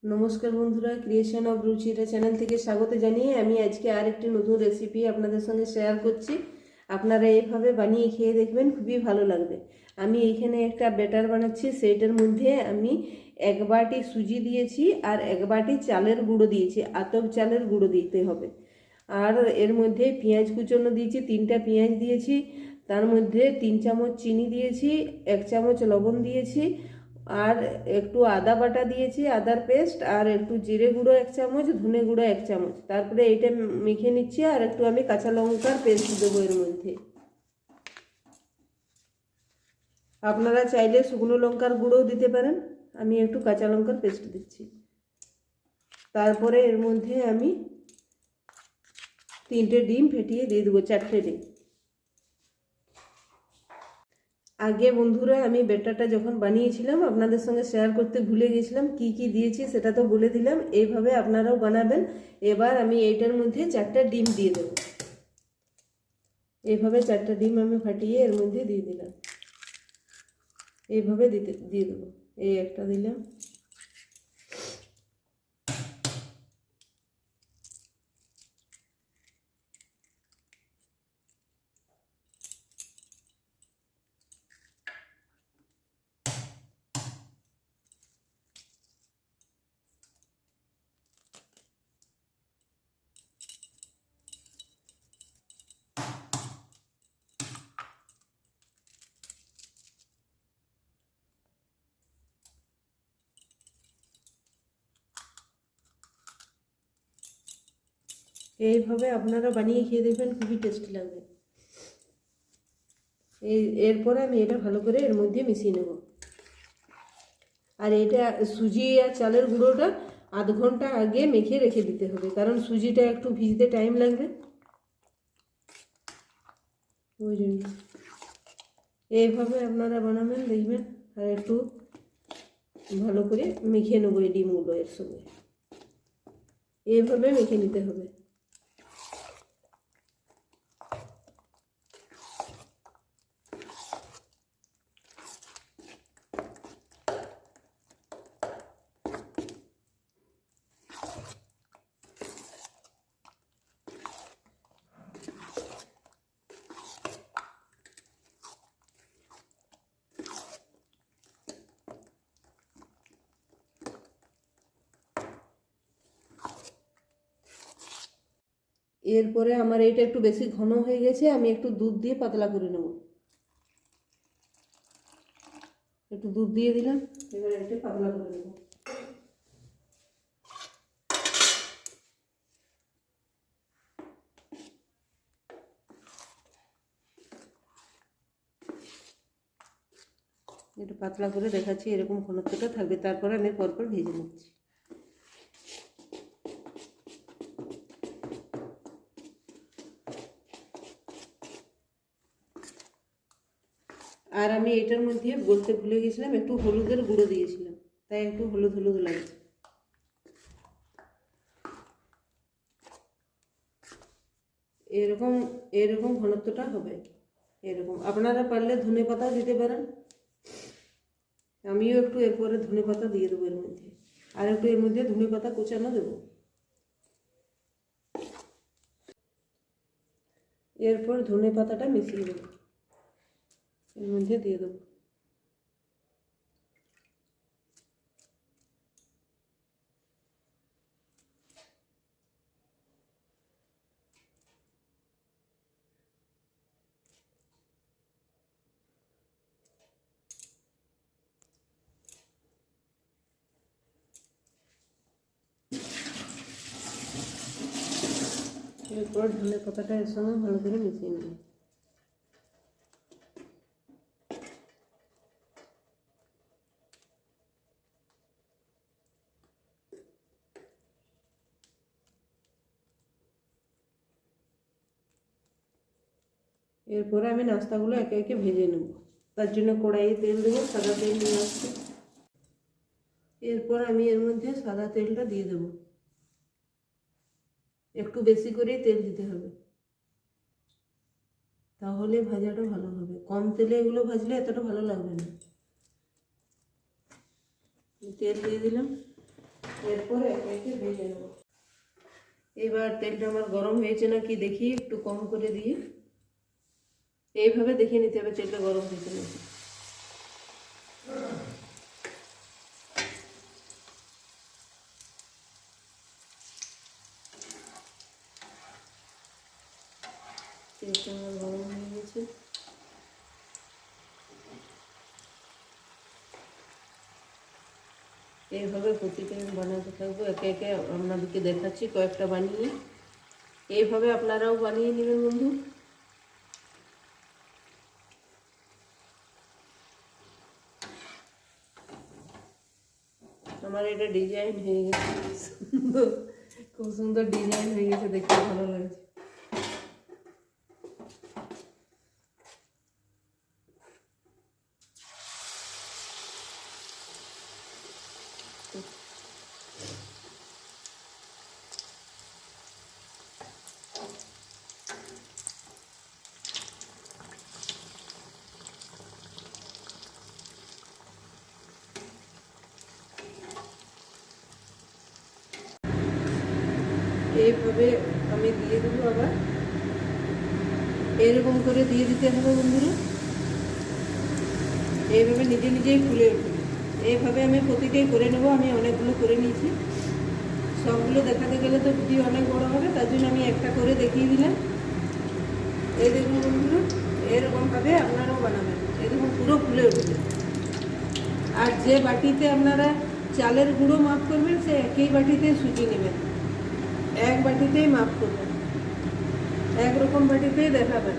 নমস্কার বন্ধুরা, creation of Ruchira channel থেকে স্বাগত জানিয়ে আমি আজকে আরেকটি নতুন রেসিপি আপনাদের সঙ্গে শেয়ার করছি। আপনারা এইভাবে বানিয়ে খেয়ে দেখবেন, খুবই ভালো লাগবে। আমি এইখানে একটা ব্যাটার বানাচ্ছি। সেইটার মধ্যে আমি 1 বাটি সুজি দিয়েছি আর 1 বাটি চালের গুঁড়ো দিয়েছি। আতপ চালের গুঁড়ো দিতে হবে। আর এর মধ্যে পেঁয়াজ কুচনো দিয়েছি, 3টা পেঁয়াজ দিয়েছি। তার মধ্যে 3 চামচ চিনি দিয়েছি, 1 চামচ লবণ দিয়েছি, আর একটু আদা বাটা দিয়েছি, আদার পেস্ট, আর একটু জিরে গুঁড়ো 1 চামচ, ধনে গুঁড়ো 1 চামচ। তারপরে এইটা মেখে নিচ্ছি। আর একটু আমি কাঁচা লঙ্কার পেস্ট দেবো এর মধ্যে। আপনারা চাইলে শুকনো লঙ্কার গুঁড়োও দিতে পারেন, আমি একটু কাঁচা লঙ্কার পেস্ট দিচ্ছি। তারপরে এর মধ্যে আমি 3টে ডিম ফেটিয়ে দিয়ে দেবো, 4টে ডিম। আগে বন্ধুরা আমি ব্যাটারটা যখন বানিয়েছিলাম আপনাদের সঙ্গে শেয়ার করতে ভুলে গেছিলাম, কি কি দিয়েছি সেটা তো বলে দিলাম। এইভাবে আপনারাও বানাবেন। এবার আমি এইটার মধ্যে 4টা ডিম দিয়ে দেবো। এইভাবে 4টা ডিম আমি ফাটিয়ে এর মধ্যে দিয়ে দিলাম। এইভাবে দিয়ে দেবো। এই একটা দিলাম, এইভাবে আপনারা বানিয়ে খেয়ে দেখবেন, খুবই টেস্টি লাগবে। এরপরে আমি এটা ভালো করে এর মধ্যে মিশিয়ে নেব। আর এটা সুজি আর চালের গুঁড়োটা আধ ঘন্টা আগে মেখে রেখে দিতে হবে, কারণ সুজিটা একটু ভিজতে টাইম লাগবে, ওই জন্য। এইভাবে আপনারা বানাবেন দেখবেন। আর একটু ভালো করে মেখে নেবো এই ডিমগুলো এর সঙ্গে। এইভাবে মেখে নিতে হবে। এরপরে আমার এইটা একটু বেশি ঘন হয়ে গেছে, আমি একটু দুধ দিয়ে পাতলা করে নেব। একটু দুধ দিয়ে দিলাম, এবার এটা পাতলা করে নেব। একটু পাতলা করে দেখাচ্ছি, এরকম ঘনত্বটা থাকবে। তারপরে আমি পরপর ভেজে নিচ্ছি। আর আমি এটার মধ্যে বলতে ভুলে গেছিলাম, একটু হলুদের গুঁড়ো দিয়েছিলাম, তাই একটু হলুদ হলুদ লাগছে। এরকম এরকম ঘনত্বটা হবে। এরকম আপনারা পারলে ধনে পাতা দিতে পারেন। আমিও একটু এরপরে ধনে পাতা দিয়ে দেবো এর মধ্যে, আর একটু এর মধ্যে ধনে পাতা কুচানো দেবো। এরপর ধনে পাতাটা মিশিয়ে দেবো, এর মধ্যে দিয়ে দেবো। এরপর ধনে পাতাটা এর সঙ্গে ভালো করে মিশিয়ে নেব। এরপরে আমি নাস্তাগুলো একে একে ভেজে নেব। তার জন্য কড়াইয়ে তেল দেবো, সাদা তেল নিয়ে আসছি। এরপর আমি এর মধ্যে সাদা তেলটা দিয়ে দেবো। একটু বেশি করে তেল দিতে হবে, তাহলে ভাজাটা ভালো হবে। কম তেলে এগুলো ভাজলে এতটা ভালো লাগবে না। তেল দিয়ে দিলাম। এরপরে একে একে ভেজে নেব। এবার তেলটা আমার গরম হয়েছে নাকি দেখি, একটু কম করে দিয়ে এইভাবে দেখে নিতে হবে তেলটা গরম হয়েছে নাকি। তেলটা আমার গরম হয়ে গেছে। এইভাবে প্রতিটা বানাতে থাকবো, একে একে আপনাদেরকে দেখাচ্ছি কয়েকটা বানিয়ে। এইভাবে আপনারাও বানিয়ে নেবেন বন্ধু। আমার এটা ডিজাইন হয়ে গেছে, সুন্দর, খুব সুন্দর ডিজাইন হয়ে গেছে, দেখতে ভালো লাগছে। এইভাবে আমি দিয়ে দেবো, আবার এরকম করে দিয়ে দিতে হবে বন্ধুরা। এইভাবে নিজে নিজেই ফুলে উঠবে। এইভাবে আমি প্রতিটাই করে নেব। আমি অনেকগুলো করে নিয়েছি, সবগুলো দেখাতে গেলে তো ভিডিও অনেক বড় হবে, তার জন্য আমি একটা করে দেখিয়ে দিলাম। এই দেখুন বন্ধুরা, এরকমভাবে আপনারাও বানাবেন। এই দেখুন পুরো ফুলে উঠবে। আর যে বাটিতে আপনারা চালের গুঁড়ো মাপ করবেন, সে একই বাটিতে সুজি নেবেন, এক বাটিতেই মাপ করবেন, একরকম বাটিতেই দেখাবেন।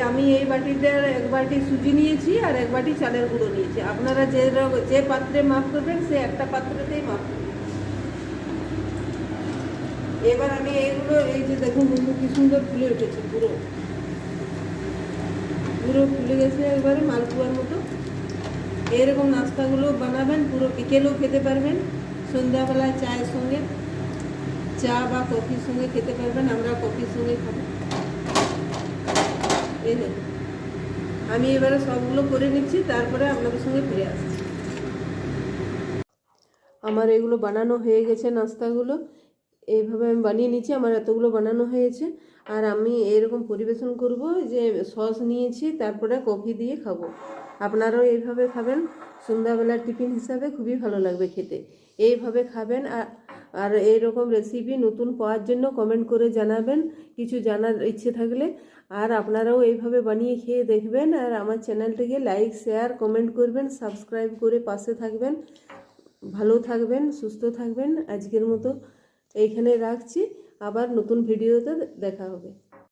আমি এই বাটিতে এক বাটি সুজি নিয়েছি আর এক বাটি চালের গুঁড়ো নিয়েছি। আপনারা যে পাত্রে মাপ করবেন সে একটা পাত্রতেই মাপ করবেন। এবার আমি এইগুলো, এই যে দেখুন বন্ধু কি সুন্দর ফুলে উঠেছে, পুরো পুরো ফুলে গেছে একবারে মালপোয়ার মতো। এরকম নাস্তাগুলো বানাবেন, পুরো বিকেলেও খেতে পারবেন, সন্ধ্যাবেলায় চায়ের সঙ্গে, চা বা কফির সঙ্গে খেতে পারবেন। আমরা কফির সঙ্গে খাবো। এই দেখুন আমি এবারে সবগুলো করে নিচ্ছি, তারপরে আপনাদের সঙ্গে ফিরে আসছি। আমার এগুলো বানানো হয়ে গেছে, নাস্তাগুলো এইভাবে আমি বানিয়ে নিচ্ছি। আমার এতগুলো বানানো হয়েছে। আর আমি এরকম পরিবেশন করব যে সস নিয়েছি, তারপরে কফি দিয়ে খাবো। আপনারাও এইভাবে খাবেন, সন্ধ্যাবেলার টিফিন হিসাবে খুবই ভালো লাগবে খেতে। এইভাবে খাবেন। আর এইরকম রেসিপি নতুন পাওয়ার জন্য কমেন্ট করে জানাবেন, কিছু জানার ইচ্ছে থাকলে। আর আপনারাও এইভাবে বানিয়ে খেয়ে দেখবেন। আর আমার চ্যানেলটিকে লাইক, শেয়ার, কমেন্ট করবেন, সাবস্ক্রাইব করে পাশে থাকবেন। ভালো থাকবেন, সুস্থ থাকবেন। আজকের মতো এইখানে রাখছি, আবার নতুন ভিডিওতে দেখা হবে।